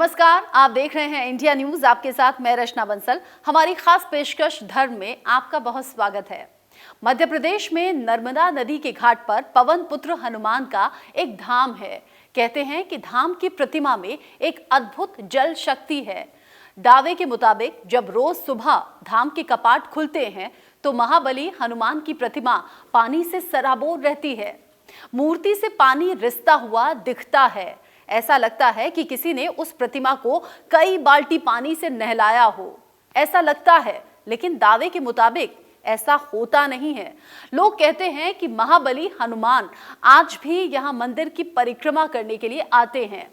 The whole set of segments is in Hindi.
नमस्कार, आप देख रहे हैं इंडिया न्यूज। आपके साथ मैं रचना बंसल। हमारी खास पेशकश धर्म में आपका बहुत स्वागत है। मध्य प्रदेश में नर्मदा नदी के घाट पर पवन पुत्र हनुमान का एक धाम है। कहते हैं कि धाम की प्रतिमा में एक अद्भुत जल शक्ति है। दावे के मुताबिक जब रोज सुबह धाम के कपाट खुलते हैं तो महाबली हनुमान की प्रतिमा पानी से सराबोर रहती है। मूर्ति से पानी रिसता हुआ दिखता है। ऐसा लगता है कि किसी ने उस प्रतिमा को कई बाल्टी पानी से नहलाया हो, ऐसा लगता है। लेकिन दावे के मुताबिक ऐसा होता नहीं है। लोग कहते हैं कि महाबली हनुमान आज भी यहां मंदिर की परिक्रमा करने के लिए आते हैं।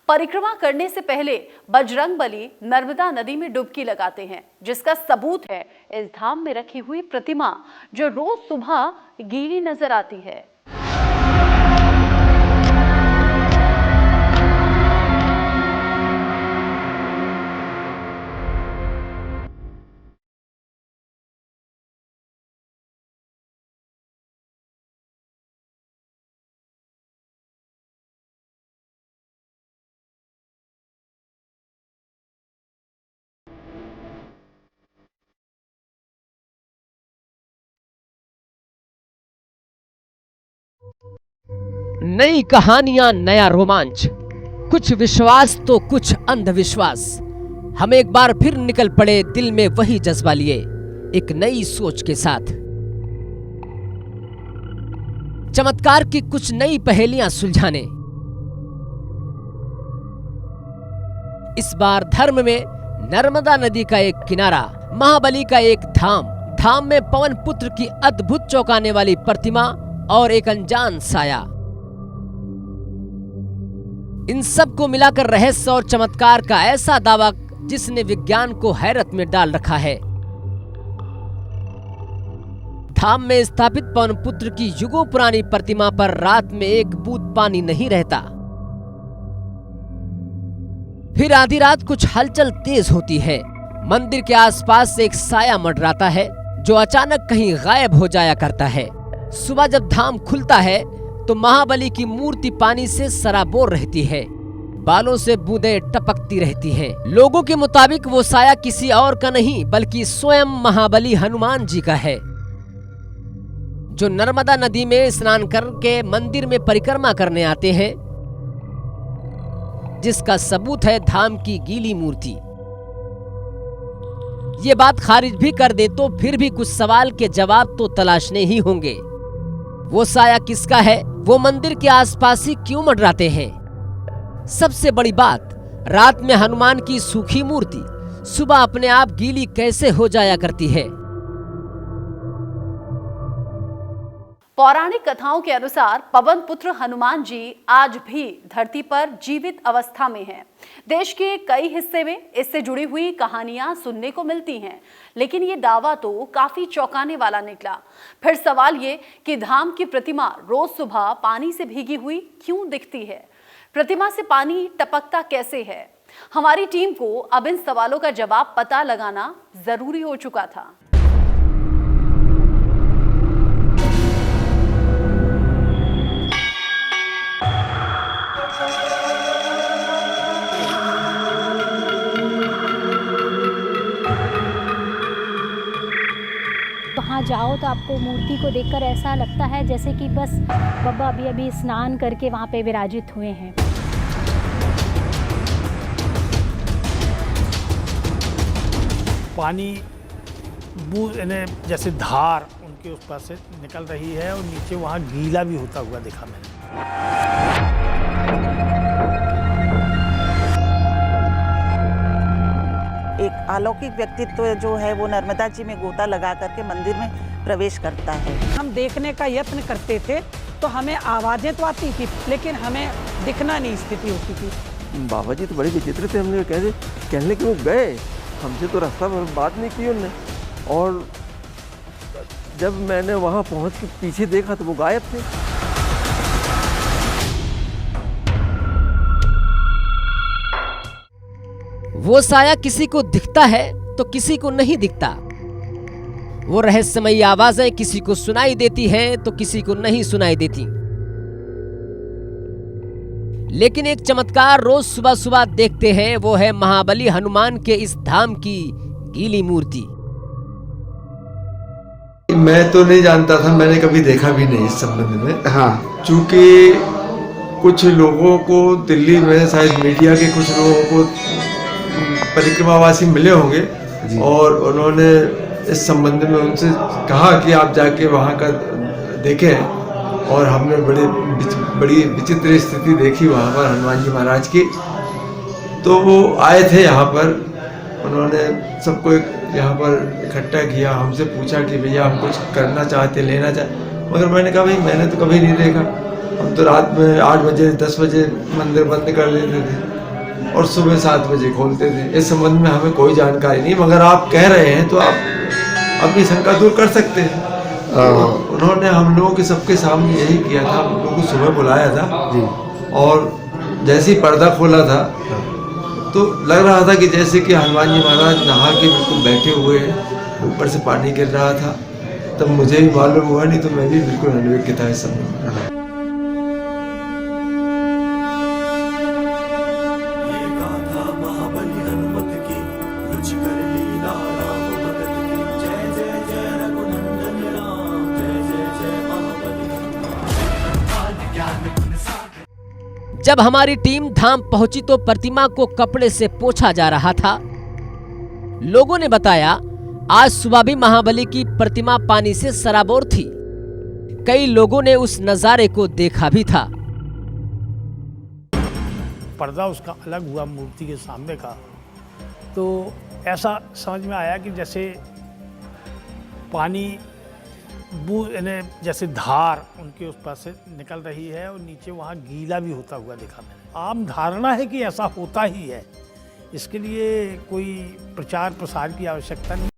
परिक्रमा करने से पहले बजरंगबली नर्मदा नदी में डुबकी लगाते हैं, जिसका सबूत है इस धाम में रखी हुई प्रतिमा, जो रोज सुबह गीली नजर आती है। नई कहानियां, नया रोमांच, कुछ विश्वास तो कुछ अंधविश्वास। हम एक बार फिर निकल पड़े दिल में वही जज्बा लिए, एक नई सोच के साथ। चमत्कार की कुछ नई पहेलियां सुलझाने। इस बार धर्म में नर्मदा नदी का एक किनारा, महाबली का एक धाम में पवन पुत्र की अद्भुत चौंकाने वाली प्रतिमा और एक अनजान साया। इन सब को मिलाकर रहस्य और चमत्कार का ऐसा दावा जिसने विज्ञान को हैरत में डाल रखा है। धाम में स्थापित पवन पुत्र की युगों पुरानी प्रतिमा पर रात में एक बूंद पानी नहीं रहता। फिर आधी रात कुछ हलचल तेज होती है। मंदिर के आसपास एक साया मंडराता है जो अचानक कहीं गायब हो जाया करता है। सुबह जब धाम खुलता है तो महाबली की मूर्ति पानी से सराबोर रहती है, बालों से बूंदें टपकती रहती हैं। लोगों के मुताबिक वो साया किसी और का नहीं बल्कि स्वयं महाबली हनुमान जी का है, जो नर्मदा नदी में स्नान करके मंदिर में परिक्रमा करने आते हैं, जिसका सबूत है धाम की गीली मूर्ति। ये बात खारिज भी कर दे तो फिर भी कुछ सवाल के जवाब तो तलाशने ही होंगे। वो साया किसका है? वो मंदिर के आसपास ही क्यों मंडराते हैं? सबसे बड़ी बात, रात में हनुमान की सूखी मूर्ति सुबह अपने आप गीली कैसे हो जाया करती है? पौराणिक कथाओं के अनुसार पवन पुत्र हनुमान जी आज भी धरती पर जीवित अवस्था में हैं। देश के कई हिस्से में इससे जुड़ी हुई कहानियां सुनने को मिलती हैं, लेकिन ये दावा तो काफी चौंकाने वाला निकला। फिर सवाल ये कि धाम की प्रतिमा रोज सुबह पानी से भीगी हुई क्यों दिखती है? प्रतिमा से पानी टपकता कैसे है? हमारी टीम को अब इन सवालों का जवाब पता लगाना जरूरी हो चुका था। वहाँ जाओ तो आपको मूर्ति को देखकर ऐसा लगता है जैसे कि बस बाबा अभी स्नान करके वहाँ पे विराजित हुए हैं। पानी बूंद जैसे धार उनके उस पास से निकल रही है और नीचे वहाँ गीला भी होता हुआ देखा मैंने। एक अलौकिक व्यक्तित्व जो है वो नर्मदा जी में गोता लगा करके मंदिर में प्रवेश करता है। हम देखने का यत्न करते थे तो हमें आवाजें तो आती थी, लेकिन हमें दिखना नहीं स्थिति होती थी। बाबा जी तो बड़े विचित्र थे। हमने कहने के वो गए, हमसे तो रास्ता बात नहीं की उनने। और जब मैंने वहाँ पहुँच के पीछे देखा तो वो गायब थे। वो साया किसी को दिखता है तो किसी को नहीं दिखता। वो रहस्यमयी आवाजें किसी को सुनाई देती हैं तो किसी को नहीं सुनाई देती। लेकिन एक चमत्कार रोज सुबह सुबह देखते हैं, वो है महाबली हनुमान के इस धाम की गीली मूर्ति। मैं तो नहीं जानता था, मैंने कभी देखा भी नहीं इस संबंध में। हाँ, चूंकि कुछ लोगों को दिल्ली में, शायद मीडिया के कुछ लोगों को परिक्रमावासी मिले होंगे और उन्होंने इस संबंध में उनसे कहा कि आप जाके वहाँ का देखें, और हमने बड़ी विचित्र स्थिति देखी वहाँ पर हनुमान जी महाराज की। तो वो आए थे यहाँ पर, उन्होंने सबको यहाँ पर इकट्ठा किया, हमसे पूछा कि भैया हम कुछ करना चाहते, लेना चाहते, मगर मैंने कहा भाई मैंने तो कभी नहीं देखा, हम तो रात में 8 बजे 10 बजे मंदिर बंद कर देते थे और सुबह 7 बजे खोलते थे। इस संबंध में हमें कोई जानकारी नहीं, मगर आप कह रहे हैं तो आप अपनी शंका दूर कर सकते हैं। उन्होंने हम लोगों के सबके सामने यही किया था, हम लोगों को सुबह बुलाया था और जैसे ही पर्दा खोला था तो लग रहा था कि जैसे कि हनुमान जी महाराज नहा के बिल्कुल बैठे हुए हैं, ऊपर से पानी गिर रहा था। तब मुझे भी मालूम हुआ, नहीं तो मैं भी बिल्कुल अनभिज्ञ था इस समय। जब हमारी टीम धाम पहुंची तो प्रतिमा को कपड़े से पोंछा जा रहा था। लोगों ने बताया आज सुबह भी महाबली की प्रतिमा पानी से सराबोर थी। कई लोगों ने उस नजारे को देखा भी था। पर्दा उसका अलग हुआ मूर्ति के सामने का, तो ऐसा समझ में आया कि जैसे पानी जैसे धार उनके उस पास से निकल रही है और नीचे वहाँ गीला भी होता हुआ देखा मैंने। आम धारणा है कि ऐसा होता ही है, इसके लिए कोई प्रचार प्रसार की आवश्यकता नहीं।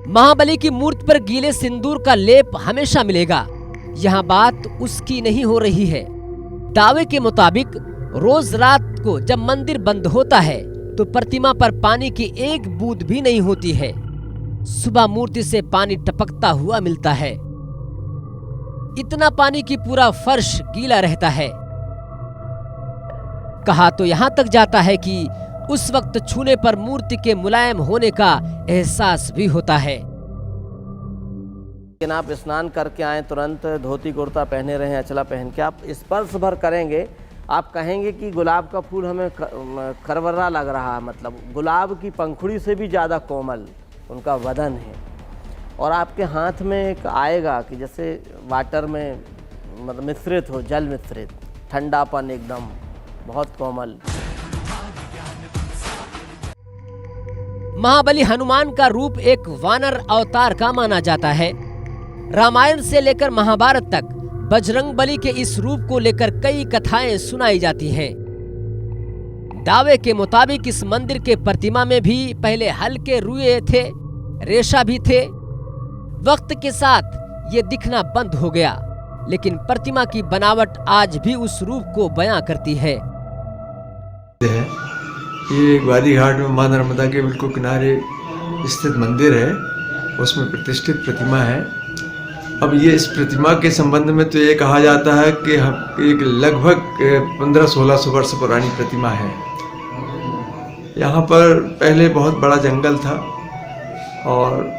महाबली की मूर्ति पर गीले सिंदूर का लेप हमेशा मिलेगा, यहाँ बात उसकी नहीं हो रही है। दावे के मुताबिक रोज रात को जब मंदिर बंद होता है तो प्रतिमा पर पानी की एक बूंद भी नहीं होती है। सुबह मूर्ति से पानी टपकता हुआ मिलता है, इतना पानी कि पूरा फर्श गीला रहता है। कहा तो यहाँ तक जाता है कि उस वक्त छूने पर मूर्ति के मुलायम होने का एहसास भी होता है। लेकिन आप स्नान करके आए, तुरंत धोती कुर्ता पहने रहे, अचला पहन के आप स्पर्श भर करेंगे, आप कहेंगे कि गुलाब का फूल हमें खरवरा लग रहा है। मतलब गुलाब की पंखुड़ी से भी ज़्यादा कोमल उनका वदन है। और आपके हाथ में एक आएगा कि जैसे वाटर में मतलब मिश्रित हो, जल मिश्रित, ठंडापन एकदम बहुत कोमल। महाबली हनुमान का रूप एक वानर अवतार का माना जाता है। रामायण से लेकर महाभारत तक बजरंगबली के इस रूप को लेकर कई कथाएं सुनाई जाती हैं। दावे के मुताबिक इस मंदिर के प्रतिमा में भी पहले हल्के रुए थे, रेशा भी थे। वक्त के साथ ये दिखना बंद हो गया, लेकिन प्रतिमा की बनावट आज भी उस रूप को बयां करती है। ये ग्वाली घाट में मां नर्मदा के बिल्कुल किनारे स्थित मंदिर है, उसमें प्रतिष्ठित प्रतिमा है। अब ये इस प्रतिमा के संबंध में तो ये कहा जाता है कि एक लगभग 1500-1600 वर्ष पुरानी प्रतिमा है। यहाँ पर पहले बहुत बड़ा जंगल था और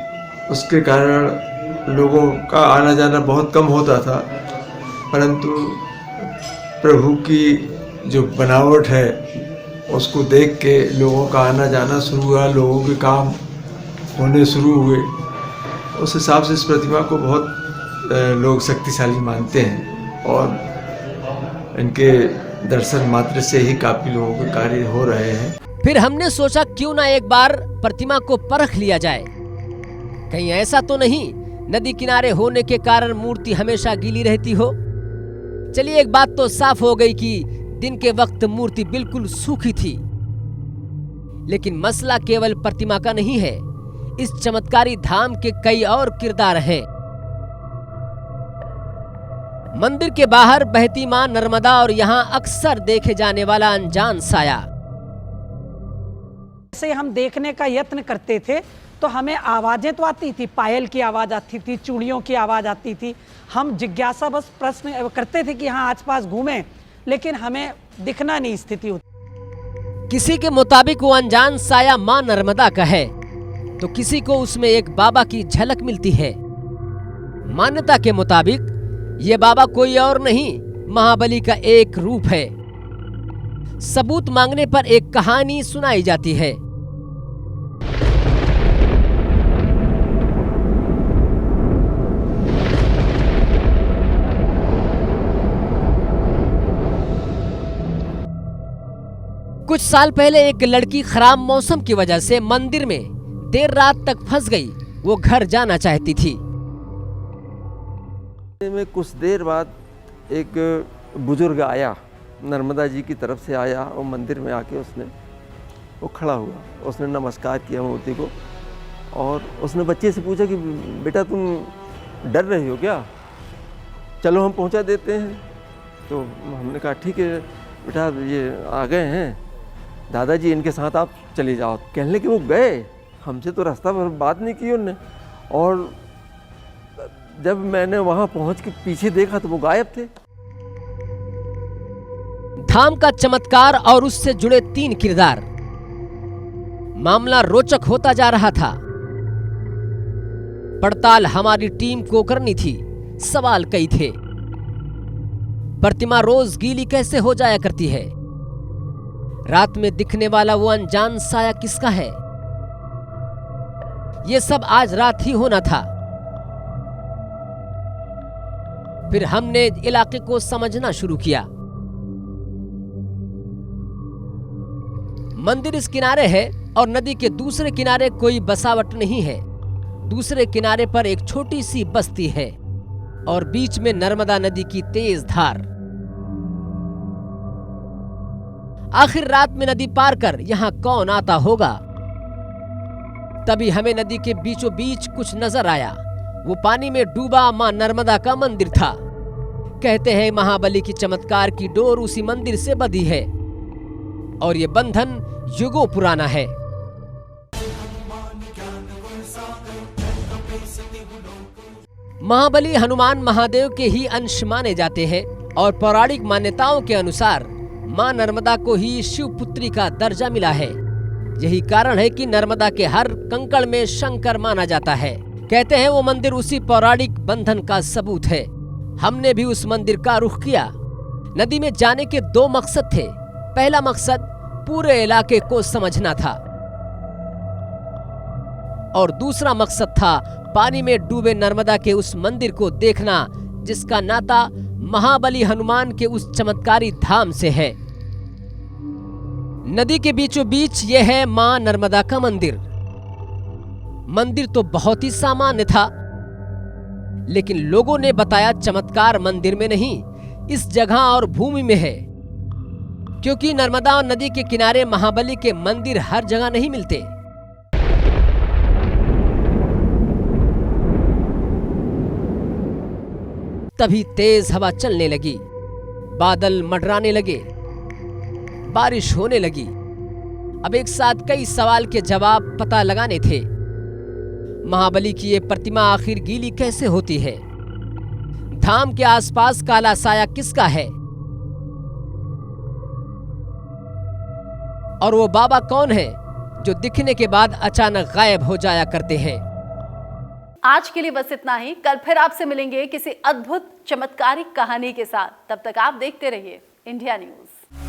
उसके कारण लोगों का आना जाना बहुत कम होता था, परंतु प्रभु की जो बनावट है उसको देख के लोगों का आना जाना शुरू हुआ, लोगों के काम होने शुरू हुए। उस हिसाब से इस प्रतिमा को बहुत लोग शक्तिशाली मानते हैं और इनके दर्शन मात्र से ही काफ़ी लोगों के कार्य हो रहे हैं। फिर हमने सोचा क्यों ना एक बार प्रतिमा को परख लिया जाए, कहीं ऐसा तो नहीं नदी किनारे होने के कारण मूर्ति हमेशा गीली रहती हो। चलिए एक बात तो साफ हो गई कि दिन के वक्त मूर्ति बिल्कुल सूखी थी। लेकिन मसला केवल प्रतिमा का नहीं है, इस चमत्कारी धाम के कई और किरदार हैं। मंदिर के बाहर बहती मां नर्मदा और यहाँ अक्सर देखे जाने वाला अनजान साया। से हम देखने का यत्न करते थे तो हमें आवाजें तो आती थी, पायल की आवाज आती थी, चूड़ियों की आवाज आती थी। हम जिज्ञासा बस प्रश्न करते थे कि हाँ आसपास घूमें, लेकिन हमें दिखना नहीं स्थिति होती। किसी के मुताबिक वो अनजान साया मां नर्मदा का है, तो किसी को उसमें एक बाबा की झलक मिलती है। मान्यता के मुताबिक ये बाबा कोई और नहीं, महाबली का एक रूप है। सबूत मांगने पर एक कहानी सुनाई जाती है। कुछ साल पहले एक लड़की खराब मौसम की वजह से मंदिर में देर रात तक फंस गई। वो घर जाना चाहती थी। में कुछ देर बाद एक बुजुर्ग आया, नर्मदा जी की तरफ से आया और मंदिर में आके वो खड़ा हुआ। उसने नमस्कार किया मूर्ति को और उसने बच्चे से पूछा कि बेटा तुम डर रही हो क्या, चलो हम पहुंचा देते हैं। तो हमने कहा ठीक है बेटा, ये आ गए हैं दादाजी, इनके साथ आप चले जाओ। कहने लगे वो गए, हमसे तो रास्ता भर बात नहीं की उनने, और जब मैंने वहां पहुंच के पीछे देखा तो वो गायब थे। धाम का चमत्कार और उससे जुड़े 3 किरदार। मामला रोचक होता जा रहा था। पड़ताल हमारी टीम को करनी थी। सवाल कई थे। प्रतिमा रोज गीली कैसे हो जाया करती है? रात में दिखने वाला वो अनजान साया किसका है? ये सब आज रात ही होना था। फिर हमने इलाके को समझना शुरू किया। मंदिर इस किनारे है और नदी के दूसरे किनारे कोई बसावट नहीं है। दूसरे किनारे पर एक छोटी सी बस्ती है और बीच में नर्मदा नदी की तेज धार। आखिर रात में नदी पार कर यहाँ कौन आता होगा? तभी हमें नदी के बीचों बीच कुछ नजर आया। वो पानी में डूबा मां नर्मदा का मंदिर था। कहते हैं महाबली की चमत्कार की डोर उसी मंदिर से बंधी है और ये बंधन युगों पुराना है। महाबली हनुमान महादेव के ही अंश माने जाते हैं और पौराणिक मान्यताओं के अनुसार मां नर्मदा को ही शिव पुत्री का दर्जा मिला है। यही कारण है कि नर्मदा के हर कंकड़ में शंकर माना जाता है। कहते हैं वो मंदिर उसी पौराणिक बंधन का सबूत है। हमने भी उस मंदिर का रुख किया। नदी में जाने के 2 मकसद थे। पहला मकसद पूरे इलाके को समझना था और दूसरा मकसद था पानी में डूबे नर्मदा के उस मंदिर को देखना जिसका नाता महाबली हनुमान के उस चमत्कारी धाम से है। नदी के बीचों बीच यह है मां नर्मदा का मंदिर। मंदिर तो बहुत ही सामान्य था, लेकिन लोगों ने बताया चमत्कार मंदिर में नहीं, इस जगह और भूमि में है। क्योंकि नर्मदा और नदी के किनारे महाबली के मंदिर हर जगह नहीं मिलते। तभी तेज हवा चलने लगी, बादल मंडराने लगे, बारिश होने लगी। अब एक साथ कई सवाल के जवाब पता लगाने थे। महाबली की ये प्रतिमा आखिर गीली कैसे होती है? धाम के आसपास काला साया किसका है? और वो बाबा कौन है जो दिखने के बाद अचानक गायब हो जाया करते हैं? आज के लिए बस इतना ही। कल फिर आपसे मिलेंगे किसी अद्भुत चमत्कारिक कहानी के साथ। तब तक आप देखते रहिए इंडिया न्यूज।